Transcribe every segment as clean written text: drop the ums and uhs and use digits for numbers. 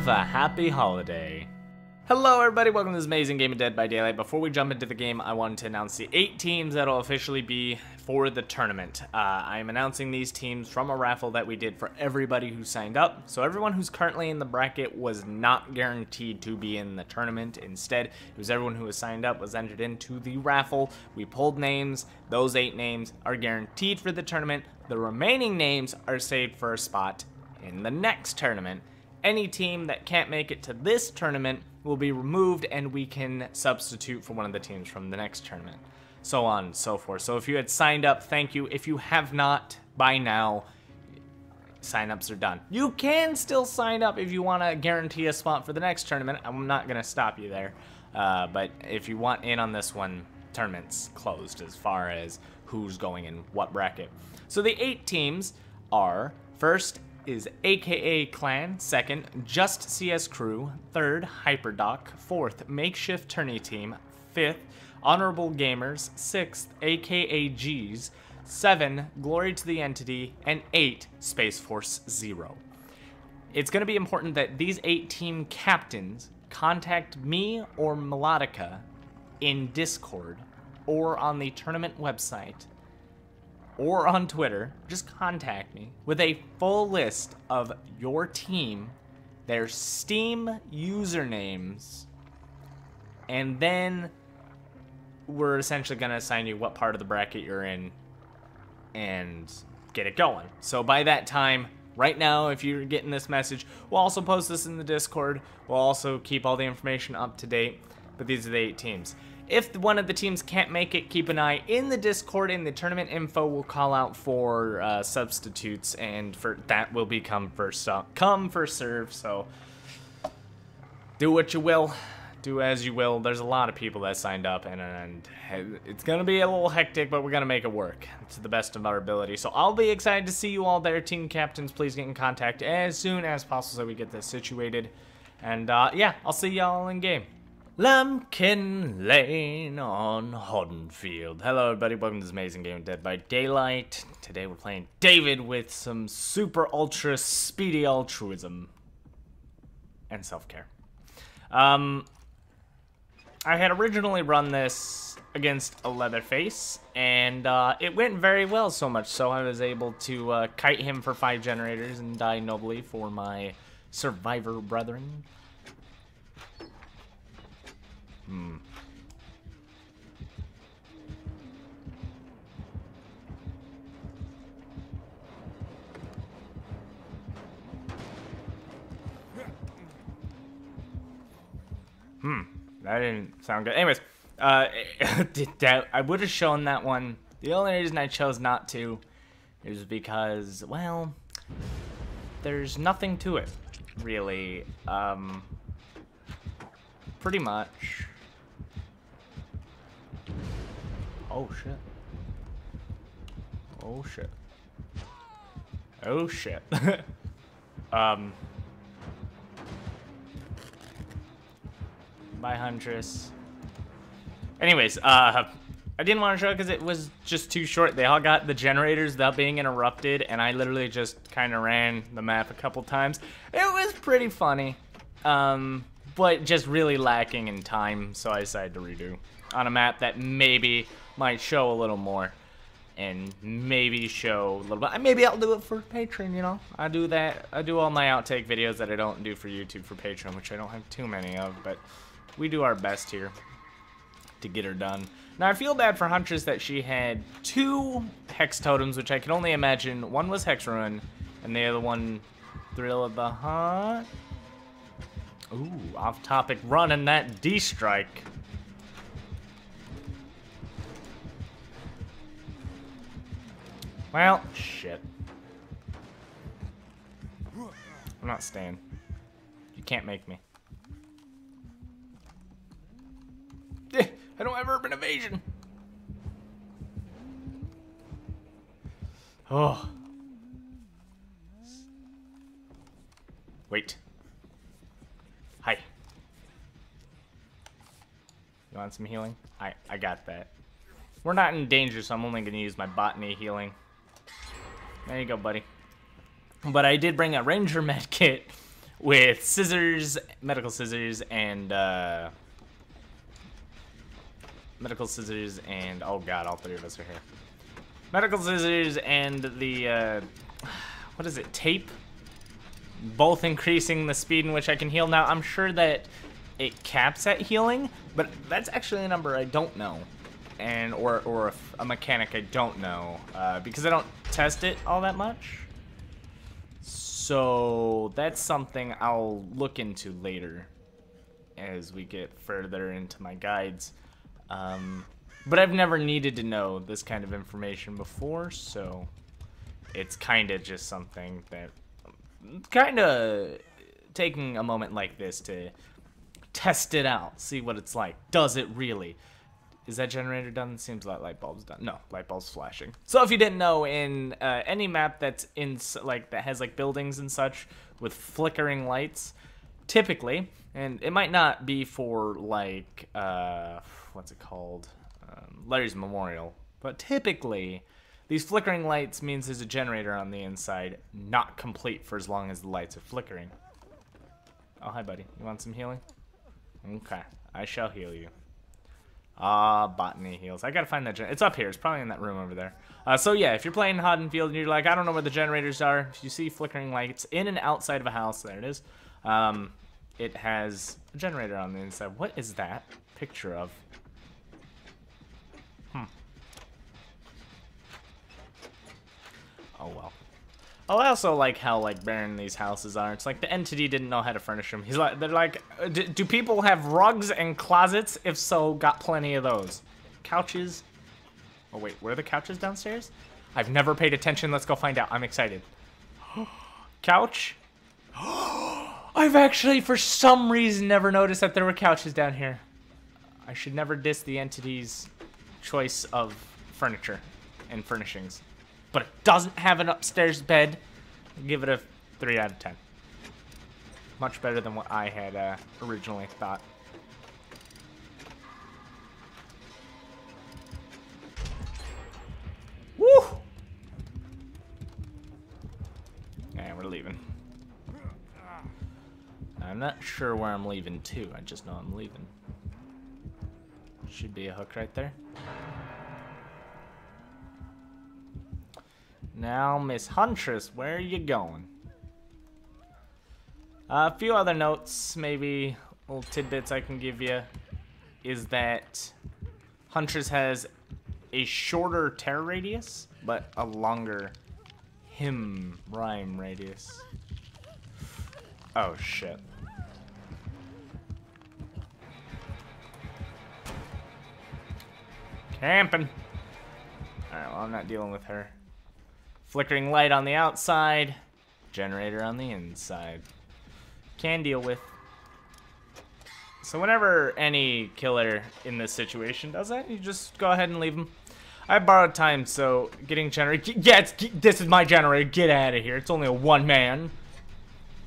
have a happy holiday. Hello everybody, welcome to this amazing game of Dead by Daylight. Before we jump into the game, I wanted to announce the 8 teams that'll officially be for the tournament. I am announcing these teams from a raffle that we did for everybody who signed up. So everyone who's currently in the bracket was not guaranteed to be in the tournament. Instead, it was everyone who was signed up was entered into the raffle. We pulled names. Those 8 names are guaranteed for the tournament. The remaining names are saved for a spot in the next tournament. Any team that can't make it to this tournament will be removed and we can substitute for one of the teams from the next tournament. So on and so forth. So if you had signed up, thank you. If you have not by now, signups are done. You can still sign up if you want to guarantee a spot for the next tournament. I'm not going to stop you there. But if you want in on this one, tournament's closed as far as who's going in what bracket. So the 8 teams are, first is akaClan, second, JustCSCrew, third, HyperDoc, fourth, Makeshift Tourney team, fifth, Honorable Gamers, sixth, akaGs, 7, Glory to the Entity, and 8, Space Force 0. It's going to be important that these 8 team captains contact me or Melodica in Discord or on the tournament website or on Twitter. Just contact me with a full list of your team, their Steam usernames, and then we're essentially going to assign you what part of the bracket you're in and get it going. So by that time, right now, if you're getting this message, we'll also post this in the Discord. We'll also keep all the information up to date, but these are the 8 teams. If one of the teams can't make it, keep an eye in the Discord. In the tournament info, we'll call out for substitutes, and for that will become first come, first serve. So do what you will, do as you will. There's a lot of people that signed up, and it's gonna be a little hectic, but we're gonna make it work to the best of our ability. So I'll be excited to see you all there. Team captains, please get in contact as soon as possible so we get this situated. And yeah, I'll see y'all in game. Lambkin Lane on Hoddenfield. Hello everybody, welcome to this amazing game of Dead by Daylight. Today we're playing David with some super ultra speedy altruism and self-care. I had originally run this against a Leatherface, and it went very well, so much so I was able to kite him for 5 generators and die nobly for my survivor brethren. That didn't sound good. Anyways, I would have shown that one. The only reason I chose not to is because, well, there's nothing to it, really. Pretty much. Oh shit. Oh shit. Oh shit. Bye, Huntress. Anyways, I didn't want to show it because it was just too short. They all got the generators without being interrupted, and I literally just kind of ran the map a couple times. It was pretty funny, but just really lacking in time, so I decided to redo on a map that maybe might show a little more, and maybe show a little bit. Maybe I'll do it for Patreon, you know? I do that. I do all my outtake videos that I don't do for YouTube for Patreon, which I don't have too many of, but we do our best here to get her done. Now, I feel bad for Huntress that she had 2 Hex Totems, which I can only imagine. One was Hex Ruin, and the other one, Thrill of the Hunt. Ooh, off topic, running that D-Strike. Well, shit. I'm not staying. You can't make me. I don't have urban evasion. Oh. Wait. Hi. You want some healing? I got that. We're not in danger, so I'm only going to use my botany healing. There you go, buddy. But I did bring a ranger med kit, with scissors, medical scissors, and oh god, all three of us are here. Medical scissors and the what is it, tape? Both increasing the speed in which I can heal. Now I'm sure that it caps at healing, but that's actually a number I don't know, and or a mechanic I don't know, because I don't test it all that much. So that's something I'll look into later as we get further into my guides. But I've never needed to know this kind of information before, so it's kind of just something that kind of taking a moment like this to test it out, see what it's like. Does it really? Is that generator done? Seems like light bulb's done. No, light bulb's flashing. So if you didn't know, in any map that's in that has like buildings and such with flickering lights, typically, and it might not be for like what's it called, Larry's Memorial, but typically these flickering lights means there's a generator on the inside, not complete for as long as the lights are flickering. Oh, hi buddy, you want some healing? Okay, I shall heal you. Botany heals. I gotta find that it's up here. It's probably in that room over there. So yeah, if you're playing Haddonfield and you're like, I don't know where the generators are, if you see flickering lights in and outside of a house, there it is. It has a generator on the inside. What is that picture of? Oh well. Oh, I also like how like barren these houses are. It's like the entity didn't know how to furnish them. They're like, do people have rugs and closets? If so, got plenty of those. Couches. Oh wait, where are the couches downstairs? I've never paid attention. Let's go find out. I'm excited. Couch. I've actually, for some reason, never noticed that there were couches down here. I should never diss the entity's choice of furniture and furnishings. But it doesn't have an upstairs bed. I'll give it a 3 out of 10. Much better than what I had originally thought. Woo! And we're leaving. I'm not sure where I'm leaving to. I just know I'm leaving. Should be a hook right there. Now, Miss Huntress, where are you going? A few other notes, maybe little tidbits I can give you, is that Huntress has a shorter tear radius, but a longer rhyme radius. Oh, shit. Camping. Alright, well, I'm not dealing with her. Flickering light on the outside, generator on the inside. Can deal with. So whenever any killer in this situation does that, you just go ahead and leave them. I borrowed time, so getting generator. Yeah, this is my generator. Get out of here. It's only a one man.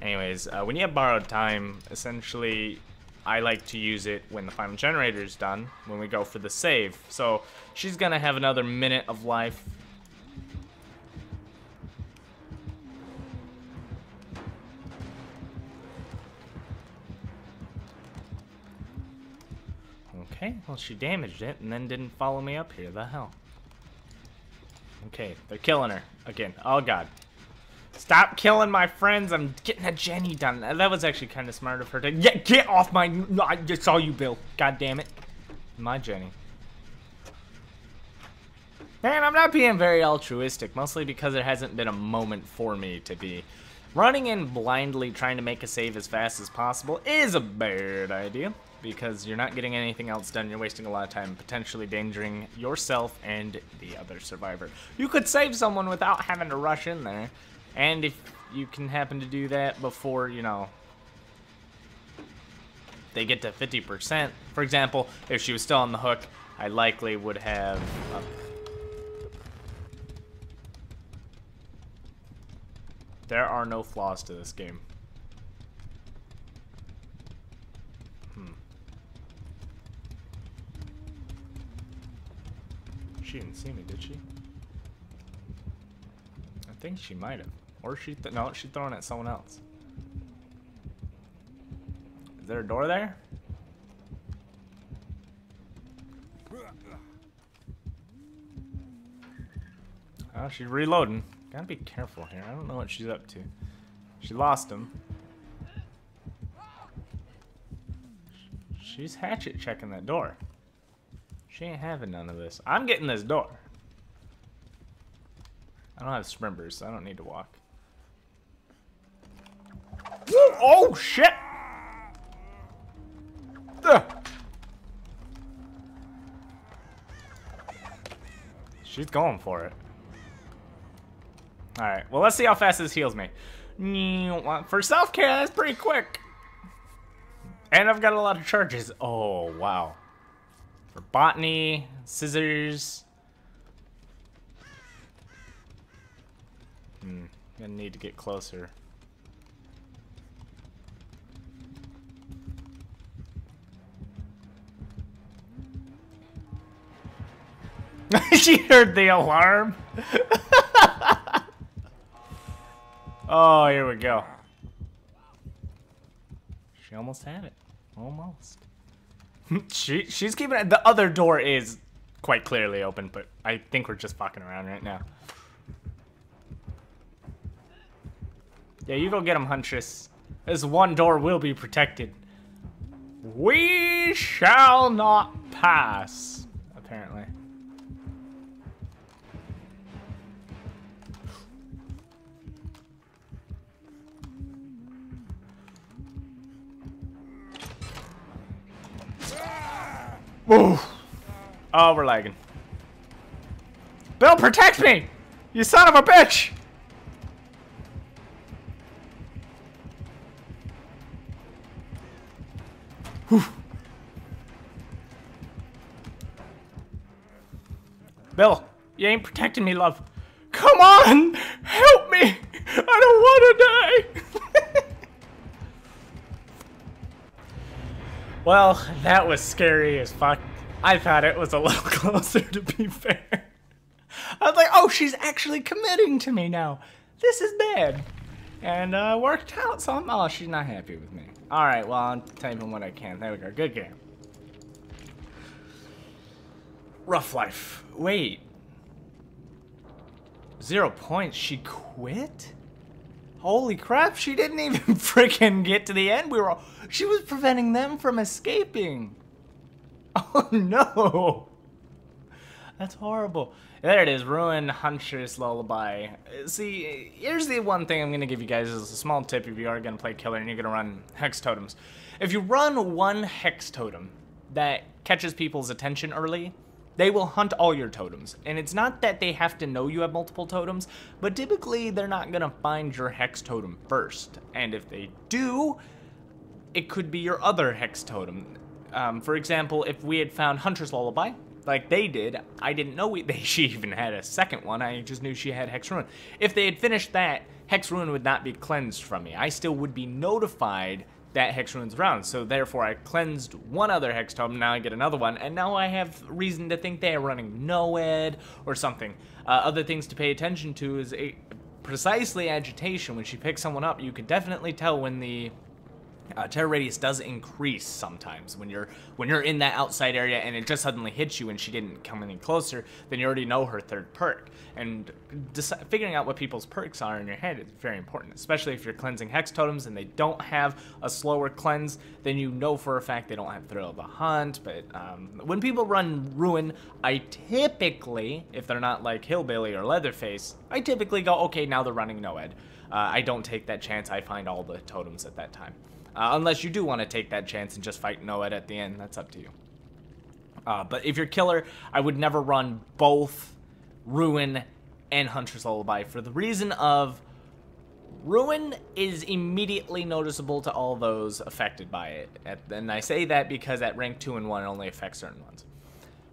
Anyways, when you have borrowed time, essentially, I like to use it when the final generator is done, when we go for the save. So she's gonna have another minute of life. Okay, well she damaged it and then didn't follow me up here. The hell? Okay, they're killing her again. Oh god. Stop killing my friends. I'm getting a Jenny done. That was actually kind of smart of her to get off my... No, I just saw you, Bill. God damn it. My Jenny. Man, I'm not being very altruistic, mostly because there hasn't been a moment for me to be. Running in blindly trying to make a save as fast as possible is a bad idea, because you're not getting anything else done. You're wasting a lot of time, potentially endangering yourself and the other survivor. You could save someone without having to rush in there, and if you can happen to do that before, you know, they get to 50%. For example, if she was still on the hook, I likely would have... There are no flaws to this game. She didn't see me, did she? I think she might have. Or no, she's throwing at someone else. Is there a door there? Oh, she's reloading. Gotta be careful here. I don't know what she's up to. She lost him. She's hatchet checking that door. She ain't having none of this. I'm getting this door. I don't have sprinters, so I don't need to walk. Woo! Oh, shit! Ugh. She's going for it. Alright, well, let's see how fast this heals me. For self-care, that's pretty quick. And I've got a lot of charges. Oh, wow. For botany, scissors. Gonna need to get closer. She heard the alarm. Oh, here we go. She almost had it. Almost. She's keeping it. The other door is quite clearly open, but I think we're just fucking around right now. Yeah, you go get him, Huntress. This one door will be protected. We shall not pass, apparently. Whoa. Oh, we're lagging. Bill, protect me! You son of a bitch! Whew. Bill, you ain't protecting me, love. Come on! Help me! I don't want to die! Well, that was scary as fuck. I thought it was a little closer, to be fair. I was like, oh, she's actually committing to me now. This is bad. And worked out, so oh, she's not happy with me. Alright, well, I'm typing what I can. There we go. Good game. Rough life. Wait. 0 points. She quit? Holy crap, she didn't even freaking get to the end. She was preventing them from escaping. Oh no. That's horrible. There it is, Ruin Huntress Lullaby. See, here's the one thing I'm going to give you guys as a small tip if you are going to play Killer and you're going to run Hex Totems. If you run one Hex Totem that catches people's attention early, they will hunt all your totems. And it's not that they have to know you have multiple totems, but typically they're not going to find your Hex Totem first. And if they do, it could be your other Hex Totem. For example, if we had found Huntress Lullaby, like they did, I didn't know she even had a second one. I just knew she had Hex Ruin. If they had finished that, Hex Ruin would not be cleansed from me. I still would be notified that Hex Ruin's around. So therefore, I cleansed one other Hex Totem. Now I get another one, and now I have reason to think they are running Noed or something. Other things to pay attention to is precisely agitation. When she picks someone up, you could definitely tell when the terror radius does increase sometimes. When you're in that outside area and it just suddenly hits you and she didn't come any closer, then you already know her third perk. And figuring out what people's perks are in your head is very important, especially if you're cleansing Hex Totems and they don't have a slower cleanse, then you know for a fact they don't have Thrill of the Hunt. But when people run Ruin, I typically, if they're not like Hillbilly or Leatherface, I typically go, okay, now they're running Noed. I don't take that chance. I find all the totems at that time. Unless you do want to take that chance and just fight Noed at the end, that's up to you. But if you're Killer, I would never run both Ruin and Huntress Lullaby for the reason of Ruin is immediately noticeable to all those affected by it. And I say that because at rank 2 and 1 it only affects certain ones.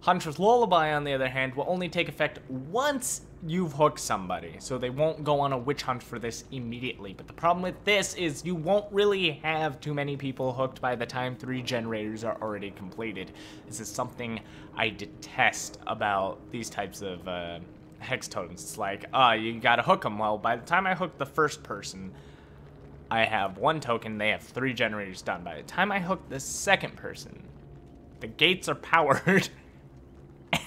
Huntress Lullaby, on the other hand, will only take effect once you've hooked somebody, so they won't go on a witch hunt for this immediately. But the problem with this is you won't really have too many people hooked by the time 3 generators are already completed. This is something I detest about these types of Hex Totems. It's like, you gotta hook them. Well, by the time I hook the first person, I have 1 token, they have 3 generators done. By the time I hook the second person, the gates are powered,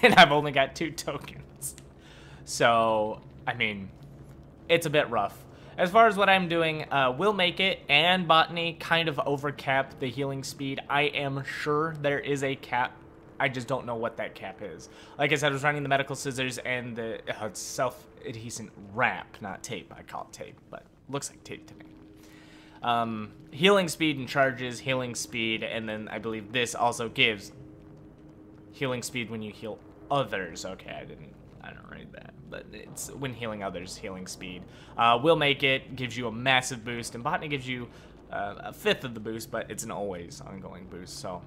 and I've only got 2 tokens. So, I mean, it's a bit rough. As far as what I'm doing, Will Make It and Botany kind of overcap the healing speed. I am sure there is a cap. I just don't know what that cap is. Like I said, I was running the medical scissors and the self-adhesive wrap, not tape. I call it tape, but looks like tape to me. Healing speed and charges, healing speed, and then I believe this also gives healing speed when you heal others. Okay, I don't read that, but it's when healing others, healing speed. Will Make It gives you a massive boost, and Botany gives you a 1/5 of the boost, but it's an always ongoing boost. So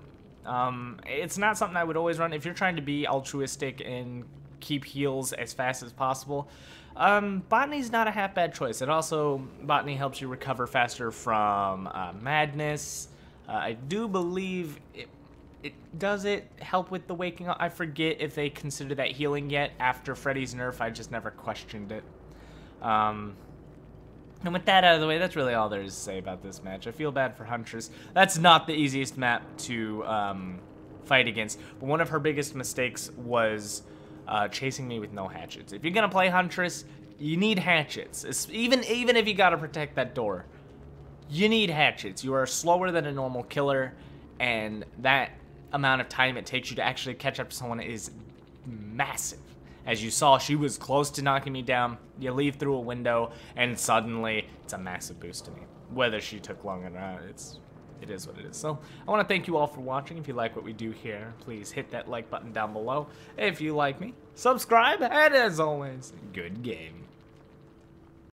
it's not something I would always run. If you're trying to be altruistic and keep heals as fast as possible, Botany's not a half bad choice. It also, Botany helps you recover faster from madness. I do believe does it help with the waking up? I forget if they consider that healing yet after Freddy's nerf. I just never questioned it. And with that out of the way, that's really all there is to say about this match. I feel bad for Huntress. That's not the easiest map to fight against. But one of her biggest mistakes was chasing me with no hatchets. If you're gonna play Huntress, you need hatchets. Even if you gotta protect that door, you need hatchets. You are slower than a normal killer, and that amount of time it takes you to actually catch up to someone is massive. As you saw, she was close to knocking me down. You leave through a window, and suddenly it's a massive boost to me. Whether she took long or not, it is what it is. So I want to thank you all for watching. If you like what we do here, please hit that like button down below. If you like me, subscribe, and as always, good game.